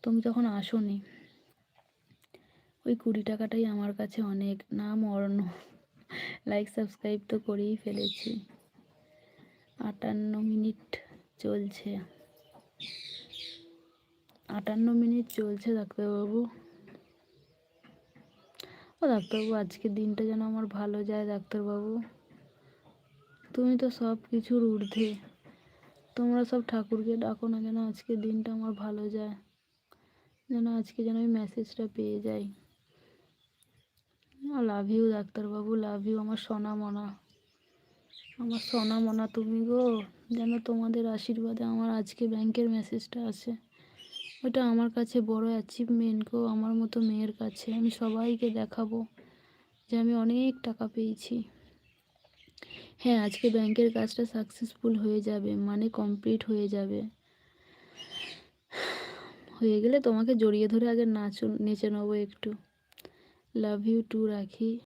তুমি তখন আসোনি। ওই 20 টাকাটাই আমার কাছে অনেক। নাম অর্ণ। লাইক সাবস্ক্রাইব তো করেই ফেলেছি। 58 মিনিট চলছে। 58 মিনিট চলছে ডাক্তারবাবু। ও ডাক্তারবাবু, আজকের দিনটা যেন আমার ভালো যায় ডাক্তারবাবু। তুমি তো সব কিছুর ঊর্ধ্বে। তোমরা সব ঠাকুরকে ডাকো না, যেন আজকের দিনটা আমার ভালো যায়, যেন আজকে যেন আমি মেসেজটা পেয়ে যাই। লাভ ইউ ডাক্তারবাবু, লাভ ইউ আমার সোনা মনা। আমার সোনা মনা তুমি গো। যেন তোমাদের আশীর্বাদে আমার আজকে ব্যাংকের মেসেজটা আসে। ওটা আমার কাছে বড় অ্যাচিভমেন্ট গো। আমার মতো মেয়ের কাছে আমি সবাইকে দেখাবো যে আমি অনেক টাকা পেয়েছি। হ্যাঁ, আজকে ব্যাংকের কাজটা সাকসেসফুল হয়ে যাবে, মানে কমপ্লিট হয়ে যাবে। হয়ে গেলে তোমাকে জড়িয়ে ধরে আগে নেচে নেবো একটু। লাভ ইউ টু রাখি।